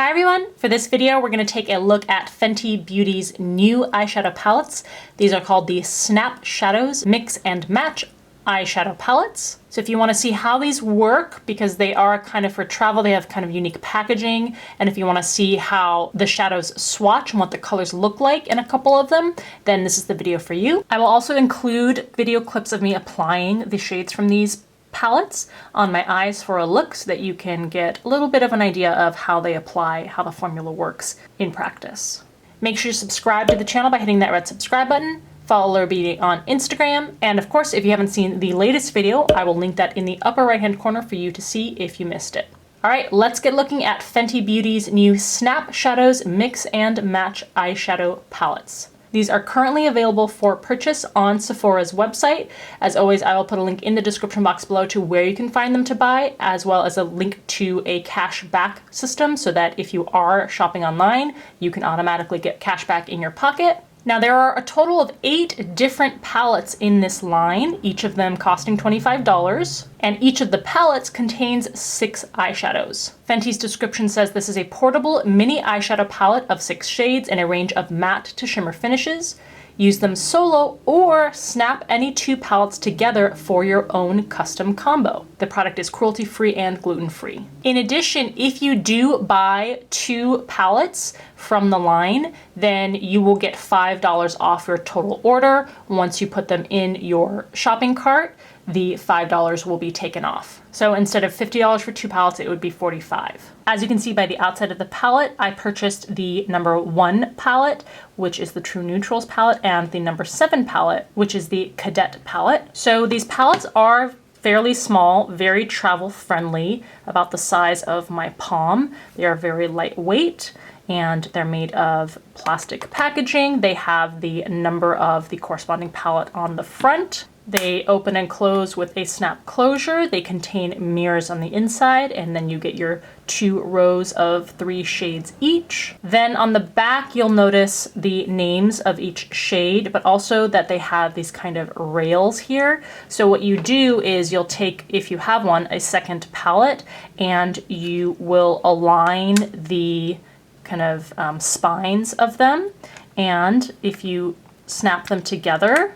Hi everyone! For this video, we're going to take a look at Fenty Beauty's new eyeshadow palettes. These are called the Snap Shadows Mix and Match eyeshadow palettes. So if you want to see how these work, because they are kind of for travel, they have kind of unique packaging, and if you want to see how the shadows swatch and what the colors look like in a couple of them, then this is the video for you. I will also include video clips of me applying the shades from these palettes on my eyes for a look so that you can get a little bit of an idea of how they apply, how the formula works in practice. Make sure you subscribe to the channel by hitting that red subscribe button. Follow Allura Beauty on Instagram. And of course, if you haven't seen the latest video, I will link that in the upper right-hand corner for you to see if you missed it. All right, let's get looking at Fenty Beauty's new Snap Shadows Mix and Match eyeshadow palettes. These are currently available for purchase on Sephora's website. As always, I will put a link in the description box below to where you can find them to buy, as well as a link to a cash back system so that if you are shopping online, you can automatically get cash back in your pocket. Now there are a total of 8 different palettes in this line, each of them costing $25, and each of the palettes contains 6 eyeshadows. Fenty's description says this is a portable mini eyeshadow palette of 6 shades in a range of matte to shimmer finishes. Use them solo or snap any 2 palettes together for your own custom combo. The product is cruelty-free and gluten-free. In addition, if you do buy 2 palettes from the line, then you will get $5 off your total order. Once you put them in your shopping cart, the $5 will be taken off. So instead of $50 for 2 palettes, it would be $45. As you can see by the outside of the palette, I purchased the number 1 palette, which is the True Neutrals palette, and the number 7 palette, which is the Cadet Palette. So these palettes are fairly small, very travel friendly, about the size of my palm. They are very lightweight, and they're made of plastic packaging. They have the number of the corresponding palette on the front. They open and close with a snap closure. They contain mirrors on the inside, and then you get your 2 rows of 3 shades each. Then on the back, you'll notice the names of each shade, but also that they have these kind of rails here. So what you do is you'll take, if you have one, a second palette, and you will align the kind of spines of them. And if you snap them together,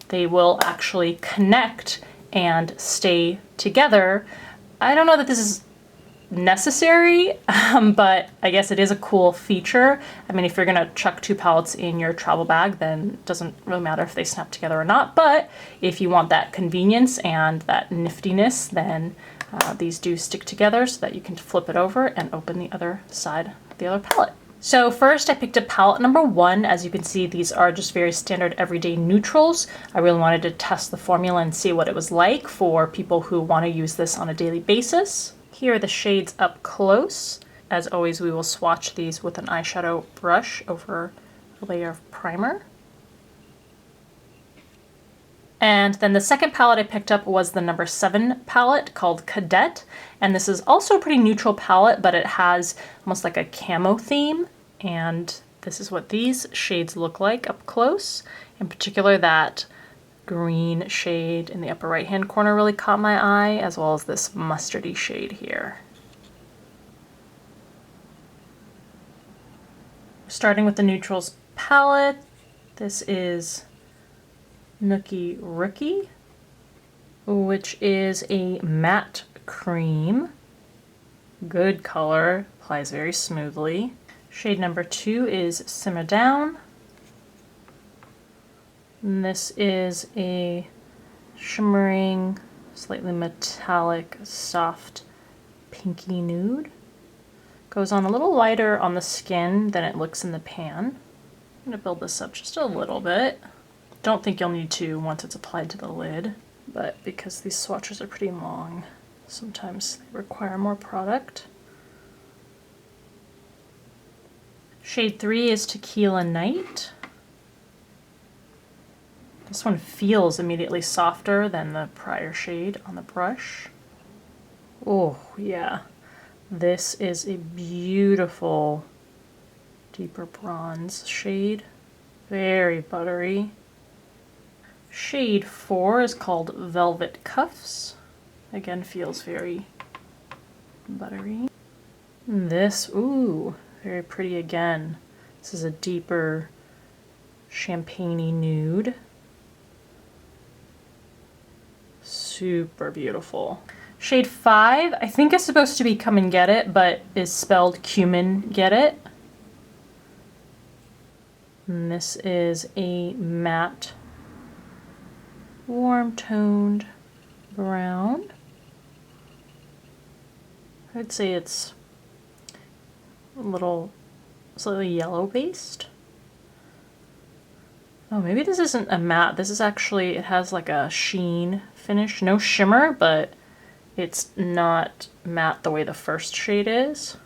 they will actually connect and stay together. I don't know that this is necessary, but I guess it is a cool feature. I mean, if you're gonna chuck 2 palettes in your travel bag, then it doesn't really matter if they snap together or not. But if you want that convenience and that niftiness, then these do stick together so that you can flip it over and open the other side of the other palette. So first I picked up palette number 1. As you can see, these are just very standard everyday neutrals. I really wanted to test the formula and see what it was like for people who want to use this on a daily basis. Here are the shades up close. As always, we will swatch these with an eyeshadow brush over a layer of primer. And then the second palette I picked up was the number 7 palette called Cadet. And this is also a pretty neutral palette, but it has almost like a camo theme. And this is what these shades look like up close. In particular, that green shade in the upper right-hand corner really caught my eye, as well as this mustardy shade here. Starting with the neutrals palette, this is Nicky Ricky, which is a matte cream. Good color, applies very smoothly. Shade number 2 is Simmer Down. And this is a shimmering, slightly metallic, soft pinky nude. Goes on a little lighter on the skin than it looks in the pan. I'm gonna build this up just a little bit. Don't think you'll need to once it's applied to the lid, but because these swatches are pretty long, sometimes they require more product. Shade 3 is Tequila Night. This one feels immediately softer than the prior shade on the brush. Oh yeah, this is a beautiful deeper bronze shade, very buttery. Shade 4 is called Velvet Cuffs. Again, feels very buttery. This, ooh, very pretty again. This is a deeper champagne-y nude. Super beautiful. Shade 5, I think is supposed to be Come and Get It, but is spelled Cumin Get It. And this is a matte, warm-toned brown. I'd say it's a little slightly yellow based. Oh, maybe this isn't a matte. This is actually, it has like a sheen finish. No shimmer, but it's not matte the way the first shade is.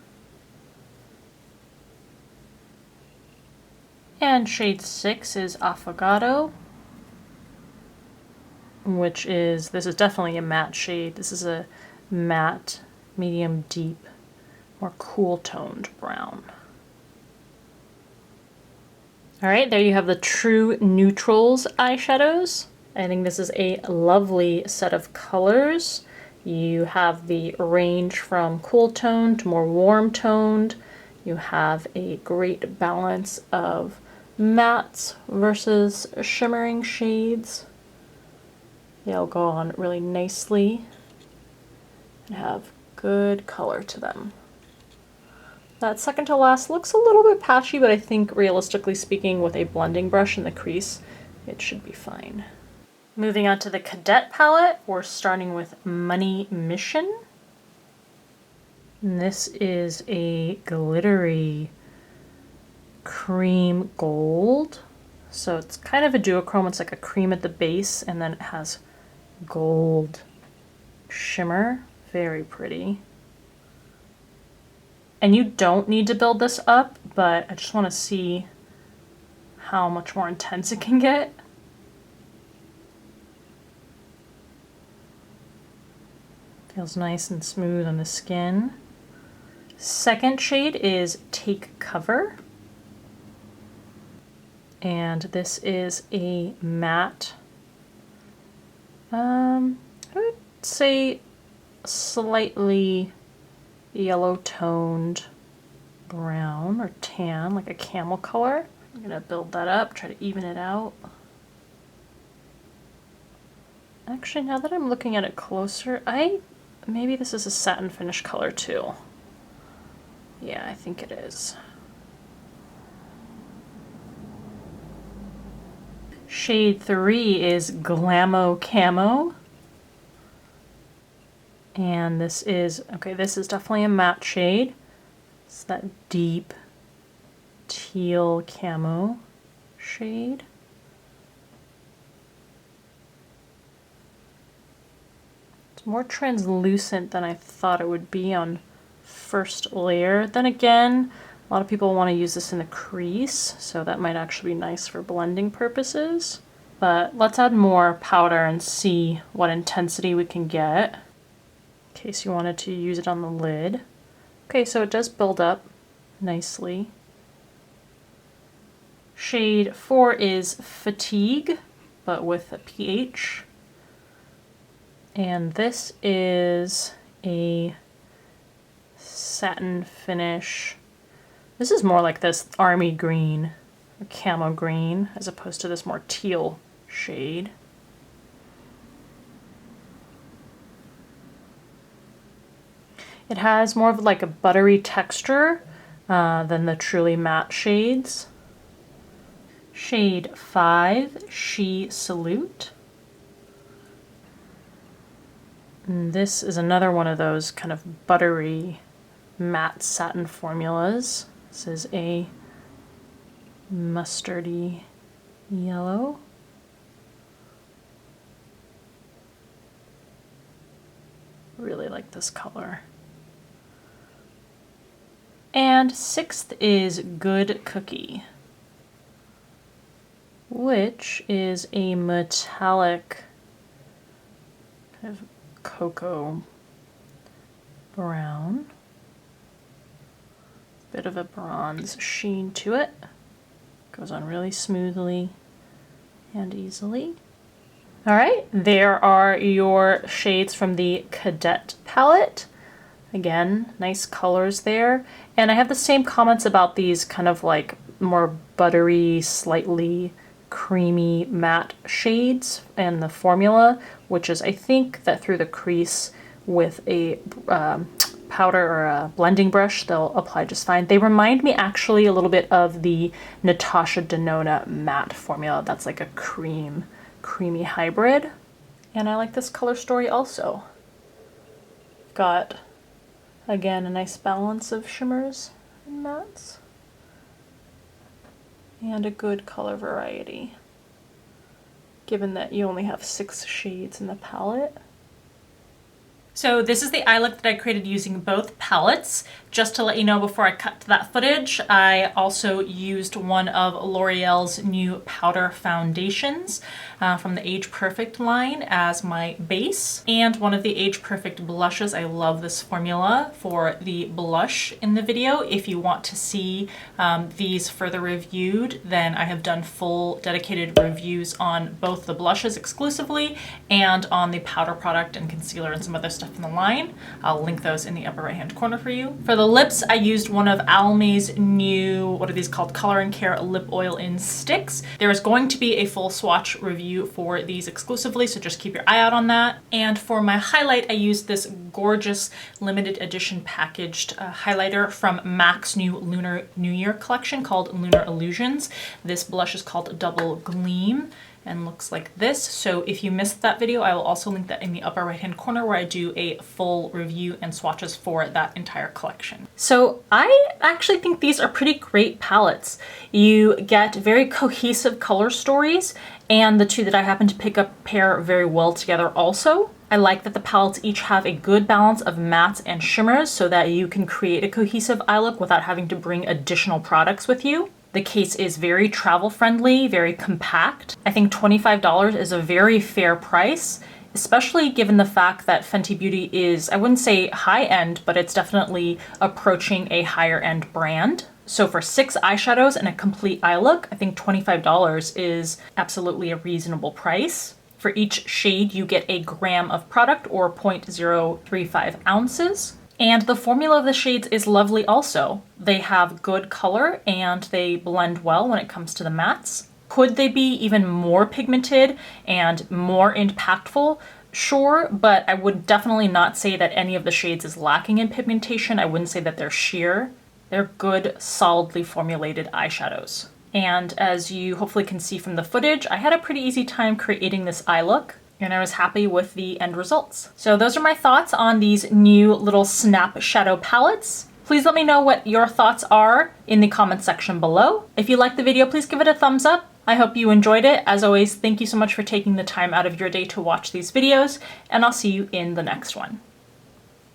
And shade 6 is Avocado, which is, this is definitely a matte shade. This is a matte, medium deep, more cool toned brown. All right, there you have the True Neutrals eyeshadows. I think this is a lovely set of colors. You have the range from cool toned to more warm toned. You have a great balance of mattes versus shimmering shades. They'll go on really nicely and have good color to them. That second to last looks a little bit patchy, but I think realistically speaking, with a blending brush in the crease, it should be fine. Moving on to the Cadet palette, we're starting with Money Mission. And this is a glittery cream gold. So it's kind of a duochrome. It's like a cream at the base, and then it has gold shimmer. Very pretty. And you don't need to build this up, but I just want to see how much more intense it can get. Feels nice and smooth on the skin. Second shade is Take Cover. And this is a matte, I would say slightly yellow toned brown or tan, like a camel color. I'm gonna build that up, try to even it out. Actually, now that I'm looking at it closer, maybe this is a satin finish color too. Yeah, I think it is. Shade 3 is Glammo Camo. And this is, okay, this is definitely a matte shade. It's that deep teal camo shade. It's more translucent than I thought it would be on first layer. Then again, a lot of people want to use this in the crease, so that might actually be nice for blending purposes. But let's add more powder and see what intensity we can get, in case you wanted to use it on the lid. Okay, so it does build up nicely. Shade 4 is Fatigue, but with a pH. And this is a satin finish. This is more like this army green, or camo green, as opposed to this more teal shade. It has more of like a buttery texture than the truly matte shades. Shade 5, She Salute. And this is another one of those kind of buttery matte satin formulas. This is a mustardy yellow. Really like this color. And 6th is Good Cookie, which is a metallic kind of cocoa brown. Bit of a bronze sheen to it. Goes on really smoothly and easily. All right, there are your shades from the Cadet palette. Again, nice colors there. And I have the same comments about these kind of like more buttery, slightly creamy matte shades and the formula, which is I think that through the crease with a powder or a blending brush, they'll apply just fine. They remind me actually a little bit of the Natasha Denona matte formula. That's like a creamy hybrid. And I like this color story also. Got, again, a nice balance of shimmers and mattes. And a good color variety, given that you only have 6 shades in the palette. So this is the eye look that I created using both palettes. Just to let you know before I cut to that footage, I also used one of L'Oreal's new powder foundations from the Age Perfect line as my base, and one of the Age Perfect blushes. I love this formula for the blush in the video. If you want to see these further reviewed, then I have done full dedicated reviews on both the blushes exclusively and on the powder product and concealer and some other stuff in the line. I'll link those in the upper right hand corner for you. For the lips, I used one of Almay's new, what are these called, Color and Care lip oil in sticks. There is going to be a full swatch review for these exclusively, so just keep your eye out on that. And for my highlight, I used this gorgeous limited edition packaged highlighter from MAC's new Lunar New Year collection called Lunar Illusions. This blush is called Double Gleam and looks like this. So if you missed that video, I will also link that in the upper right hand corner where I do a full review and swatches for that entire collection. So I actually think these are pretty great palettes. You get very cohesive color stories, and the two that I happen to pick up pair very well together also. I like that the palettes each have a good balance of mattes and shimmers so that you can create a cohesive eye look without having to bring additional products with you. The case is very travel friendly, very compact. I think $25 is a very fair price, especially given the fact that Fenty Beauty is, I wouldn't say high end, but it's definitely approaching a higher end brand. So for 6 eyeshadows and a complete eye look, I think $25 is absolutely a reasonable price. For each shade, you get a gram of product, or 0.035 ounces. And the formula of the shades is lovely also. They have good color and they blend well when it comes to the mattes. Could they be even more pigmented and more impactful? Sure, but I would definitely not say that any of the shades is lacking in pigmentation. I wouldn't say that they're sheer. They're good, solidly formulated eyeshadows. And as you hopefully can see from the footage, I had a pretty easy time creating this eye look, and I was happy with the end results. So those are my thoughts on these new little snap shadow palettes. Please let me know what your thoughts are in the comments section below. If you liked the video, please give it a thumbs up. I hope you enjoyed it. As always, thank you so much for taking the time out of your day to watch these videos, and I'll see you in the next one.